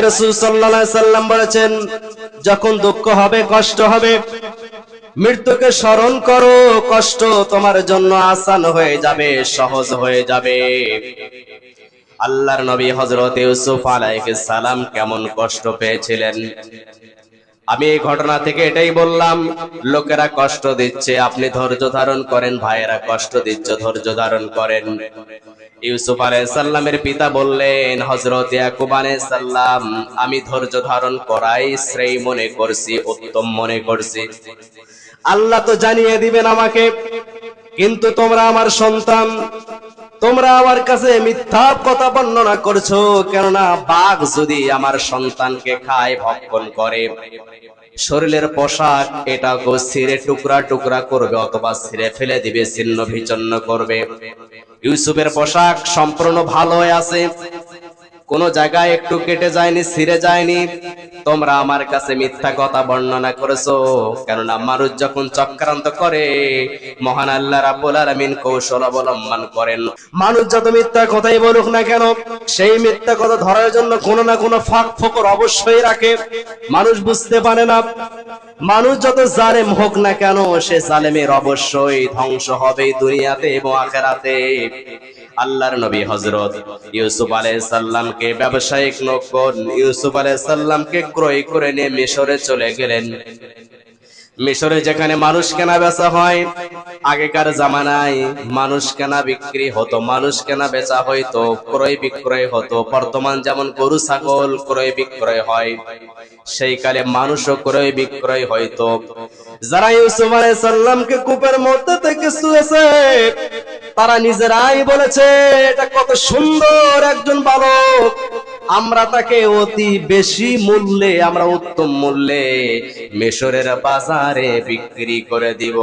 রাসূল সাল্লাল্লাহু আলাইহি সাল্লাম বলেছেন, যখন দুঃখ হবে, কষ্ট হবে, মৃত্যুকে স্মরণ করো, কষ্ট তোমার জন্য আসান হয়ে যাবে, সহজ হয়ে যাবে। আল্লাহর নবী হযরত ইউসুফ আলাইহিস সালাম কেমন কষ্ট পেয়েছিলেন, আমি এই ঘটনা থেকে এটাই বললাম, লোকেরা কষ্ট দিচ্ছে, আপনি ধৈর্য ধারণ করেন, ভাইয়েরা কষ্ট দিচ্ছে, ধৈর্য ধারণ করেন। ইউসুফ আলাইহিস সালামের পিতা বললেন, হযরত ইয়াকুব আলাইহিস সালাম, আমি ধৈর্য ধারণ করাই শ্রেয় মনে করছি, উত্তম মনে করছি। আল্লাহ তো জানিয়ে দিবেন আমাকে, কিন্তু তোমরা আমার সন্তান, তোমরা আমার কাছে মিথ্যা কথা বর্ণনা করছো, কেননা বাঘ যদি আমার সন্তানকে খায়, ভক্ষণ করে, শরীরের পোশাক এটাকে ছিঁড়ে টুকরা টুকরা করবে অথবা ছিঁড়ে ফেলে দিবে, ছিন্ন বিচ্ছিন্ন করবে। ইউসুফের পোশাক সম্পূর্ণ ভালো আছে, কোন জায়গায় একটু কেটে যায়নি, ছিঁড়ে যায়নি। তোমরা আমার কাছে মিথ্যা কথা বর্ণনা করেছো, কেননা মানুষ যখন চক্রান্ত করে, মহান আল্লাহ রাব্বুল আলামিন কৌশল অবলম্বন করেন। মানুষ যত মিথ্যা কথাই বলুক না কেন, সেই মিথ্যা কথা ধরার জন্য কোনো না কোনো ফাঁক ফোকর অবশ্যই রাখে। মানুষ বুঝতে পারে না, মানুষ যত জালেম হোক না কেন, সে জালেমের অবশ্যই ধ্বংস হবে দুনিয়াতে এবং আখিরাতে। আল্লাহর নবী হযরত ইউসুফ আলাইহিস সালামকে ব্যবসায়িক লোকজন ইউসুফ আলাইহিস সালামকে ক্রয় করে নিয়ে মিশরে চলে গেলেন। মিশরে যেখানে মানুষ কেনা বেচা হয়, আগেকার জামানায় মানুষ কেনা বিক্রি হতো, মানুষ কেনা বেচা হইতো, ক্রয় বিক্রয় হতো। বর্তমান যেমন গরু ছাগল ক্রয় বিক্রয় হয়, সেই কালে মানুষও ক্রয় বিক্রয় হইতো। যারা ইউসুফ আলাইহিস সালামকে কূপের মধ্যে থেকে ছুঁয়েছে, তারা নিজেরাই বলেছে, এটা কত সুন্দর একজন বালক, আমরা তাকে অতি বেশি মূল্যে, আমরা উত্তম মূল্যে মিশরের বাজারে বিক্রি করে দিব।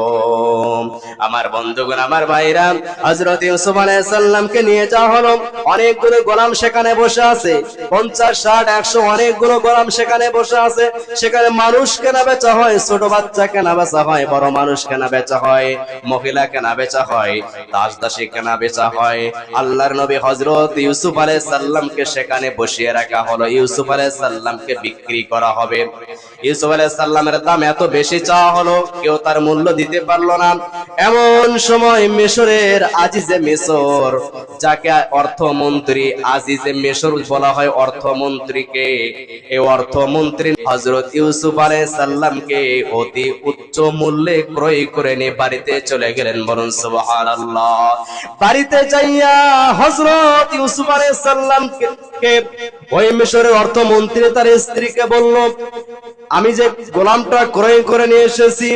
আমার বন্ধুগণ, আমার ভাইরা, হযরত ইউসুফ আলাইহিস সালামকে নিয়ে যাওয়া হলো। অনেকগুলো গোলাম সেখানে বসে আছে, 50, 60, 100 অনেকগুলো গোলাম সেখানে বসে আছে। সেখানে মানুষ কেনা বেচা হয়, ছোট বাচ্চা কেনা বেচা হয়, বড় মানুষ কেনা বেচা হয়, মহিলা কেনা বেচা হয়, দাস দাসী কেনা বেচা হয়। আল্লাহর নবী হযরত ইউসুফ আলাইহিস সালামকে সেখানে বসিয়ে রাখা হলো। ইউসুফ আলাইহিস সালামকে বিক্রি করা হবে। ইউসুফ আলাইহিস সালামের দাম এত বেশি চাওয়া হলো, কেউ তার মূল্য দিতে পারলো না। এমন সময় মিশরের আজিজে মিশর, যাকে অর্থমন্ত্রী আজিজে মিশর বলা হয়, অর্থমন্ত্রীকে, এই অর্থমন্ত্রী হযরত ইউসুফ আলাইহিস সালামকে অতি উচ্চ মূল্যে ক্রয় করে নিয়ে বাড়িতে চলে গেলেন। বলুন সুবহানাল্লাহ। বাড়িতে যাইয়া হযরত ইউসুফ আলাইহিস সালামকে ওই মিশরের অর্থমন্ত্রী তার স্ত্রীকে বলল, আমি যে গোলামটা ক্রয় করে নিয়ে এসেছি,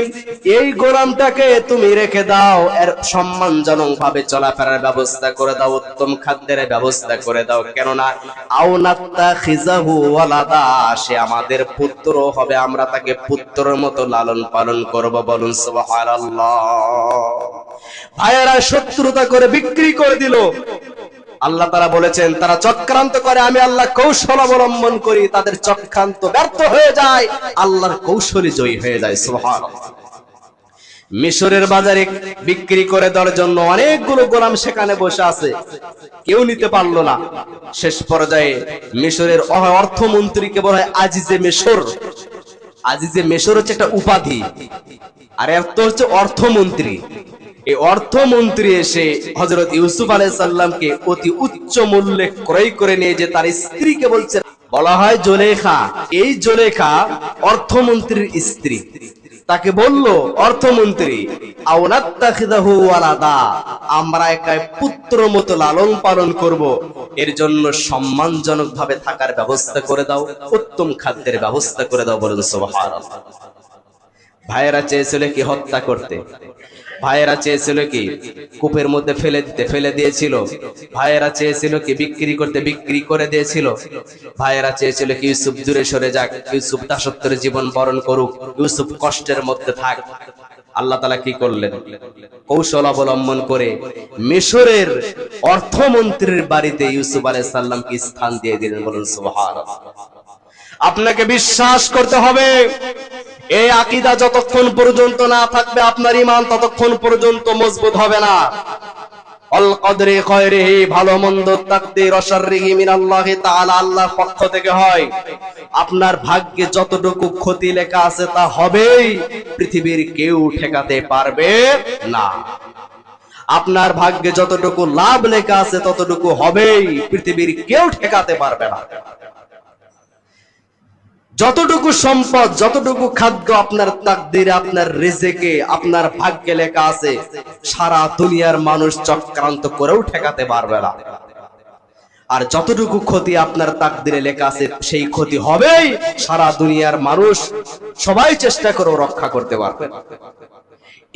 এই গোলামটাকে তুমি রেখে দাও, এর সম্মানজনক ভাবে চলাফেরার ব্যবস্থা করে দাও, উত্তম খাদ্যের ব্যবস্থা করে দাও, কেননা আউনাত্তাখিজাহু ওয়ালাদা, সে আমাদের পুত্র হবে, আমরা তাকে পুত্রের মতো লালন পালন করব। বলুন সুবহানাল্লাহ। ভাইয়েরা শত্রুতা করে বিক্রি করে দিল। আল্লাহ তাআলা বলেছেন, তারা চক্রান্ত করে, আমি আল্লাহ কৌশল অবলম্বন করি, তাদের চক্রান্ত ব্যর্থ হয়ে যায়, আল্লাহর কৌশলই জয়ী হয়ে যায়। সুবহানাল্লাহ। মিশরের বাজারে বিক্রি করে দেওয়ার জন্য অনেকগুলো গোলাম সেখানে বসে আছে, কেউ নিতে পারলো না। শেষ পর্যায়ে মিশরের অর্থমন্ত্রীকে বলা হয় আজিজে মিশর। আজিজে মিশর হচ্ছে একটা উপাধি, আর এত হচ্ছে অর্থমন্ত্রী। এই অর্থমন্ত্রী এসে হযরত ইউসুফ আলাইহিস সালামকে অতি উচ্চ মূল্যে ক্রয় করে নিয়ে যে তার স্ত্রীকে বলছে, বলা হয় জুলেখা। এই জুলেখা অর্থমন্ত্রীর স্ত্রী। তাকে বলল অর্থমন্ত্রী, আউনাত্তাখিদাহু ওয়ালাদা, আমরা একে পুত্র মতো লালন পালন করব, এর জন্য সম্মানজনক ভাবে থাকার ব্যবস্থা করে দাও, উত্তম খাদ্যের ব্যবস্থা করে দাও। বলুন সুবহানাল্লাহ। ভাইয়েরা চেয়েছিল কি হত্যা করতে, ভাইয়েরা চেয়েছিল কি কূপের মধ্যে ফেলে দিয়েছিল, ভাইয়েরা চেয়েছিল কি বিক্রি করতে, বিক্রি করে দিয়েছিল। ভাইয়েরা চেয়েছিল কি ইউসুফ দূরে সরে যাক, ইউসুফ দাসত্বের জীবন বরণ করুক, ইউসুফ কষ্টের মধ্যে থাক। আল্লাহ তাআলা কি করলেন? কৌশল অবলম্বন করে মিশরের অর্থমন্ত্রীর বাড়িতে ইউসুফ আলাইহিস সালামকে স্থান দিয়ে দিলেন। বলুন সুবহানাল্লাহ। আপনাকে বিশ্বাস করতে হবে, এই আকীদা যতক্ষণ পর্যন্ত না থাকবে, আপনার ঈমান ততক্ষণ পর্যন্ত মজবুত হবে না। আল কদরি খায়রিহি, ভালো মন্দ তাকদীর, ও শাররিহি মিনাল্লাহি তাআলা, আল্লাহর পক্ষ থেকে হয়। আপনার ভাগ্যে যতটুকু ক্ষতি লেখা আছে তা হবেই, পৃথিবীর কেউ ঠেকাতে পারবে না। আপনার ভাগ্যে যতটুকু লাভ লেখা আছে ততটুকু হবেই, পৃথিবীর কেউ ঠেকাতে পারবে না। যতটুকু সম্পদ, যতটুকু খাদ্য আপনার তাকদীরে, আপনার রিজিকে, আপনার ভাগ্যে লেখা আছে, সারা দুনিয়ার মানুষ চক্রান্ত করেও ঠেকাতে পারবে না। আর যতটুকু ক্ষতি আপনার তাকদীরে লেখা আছে সেই ক্ষতি হবেই, সারা দুনিয়ার মানুষ সবাই চেষ্টা করেও রক্ষা করতে পারবে না।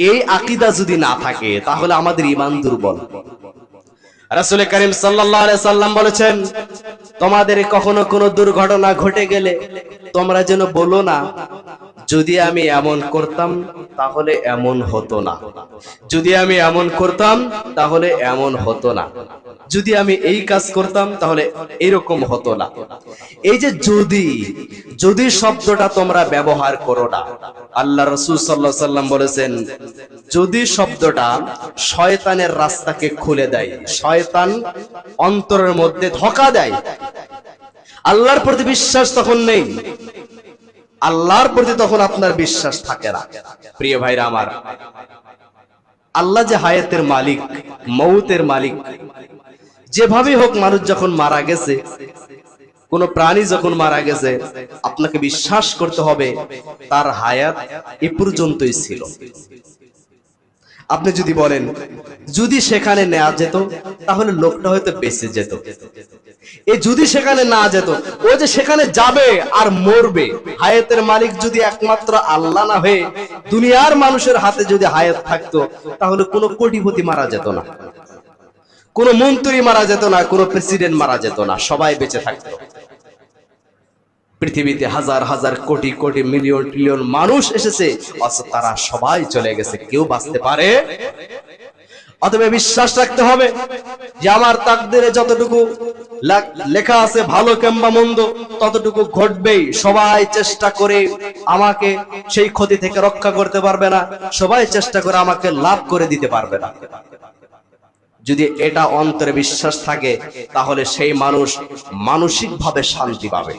এই আকীদা যদি না থাকে তাহলে আমাদের ঈমান দুর্বল। রাসূল করিম সাল্লাল্লাহু আলাইহি সাল্লাম বলেছেন, তোমাদের কখনো কোনো দুর্ঘটনা ঘটে গেলে তোমরা যেন বলো না, যদি আমি এমন করতাম তাহলে এমন হতো না, যদি আমি এমন করতাম তাহলে এমন হতো না, যদি আমি এই কাজ করতাম তাহলে এরকম হতো না। এই যে যদি যদি শব্দটা তোমরা ব্যবহার করো না, আল্লাহ রাসূল সাল্লাল্লাহু আলাইহি সাল্লাম বলেছেন, যদি শব্দটা শয়তানের রাস্তাকে খুলে দেয়, শয়তান অন্তরের মধ্যে ধোঁকা দেয়, আল্লাহর প্রতি বিশ্বাস তখন নেই, আল্লাহর প্রতি তখন আপনার বিশ্বাস থাকে না। প্রিয় ভাইরা আমার, আল্লাহ যে হায়াতের মালিক, মৌতের মালিক, যেভাবে হোক মানুষ যখন মারা গেছে, কোন প্রাণী যখন মারা গেছে, আপনাকে বিশ্বাস করতে হবে তার হায়াত এ পর্যন্তই ছিল। আপনি যদি বলেন যদি সেখানে নেওয়া যেত তাহলে লোকটা হয়তো বেঁচে যেত, এই যদি সেখানে না যেত, ও যে সেখানে যাবে আর মরবে। হায়াতের মালিক যদি একমাত্র আল্লাহ না হয়ে দুনিয়ার মানুষের হাতে যদি হায়াত থাকতো, তাহলে কোনো কোটিপতি মারা যেত না, কোনো মন্ত্রী মারা যেত না, কোনো প্রেসিডেন্ট মারা যেত না, সবাই বেঁচে থাকতো। পৃথিবীতে হাজার হাজার কোটি কোটি মিলিয়ন ট্রিলিয়ন মানুষ এসেছে, অথচ তারা সবাই চলে গেছে, কেউ বাঁচতে পারে। অতএব বিশ্বাস রাখতে হবে যে আমার তাকদীরে যতটুকু লেখা আছে, ভালো কিংবা মন্দ, ততটুকু ঘটবেই। সবাই চেষ্টা করে আমাকে সেই ক্ষতি থেকে রক্ষা করতে পারবে না, সবাই চেষ্টা করে আমাকে লাভ করে দিতে পারবে না। যদি এটা অন্তরে বিশ্বাস থাকে তাহলে সেই মানুষ মানসিকভাবে শান্তি পাবে।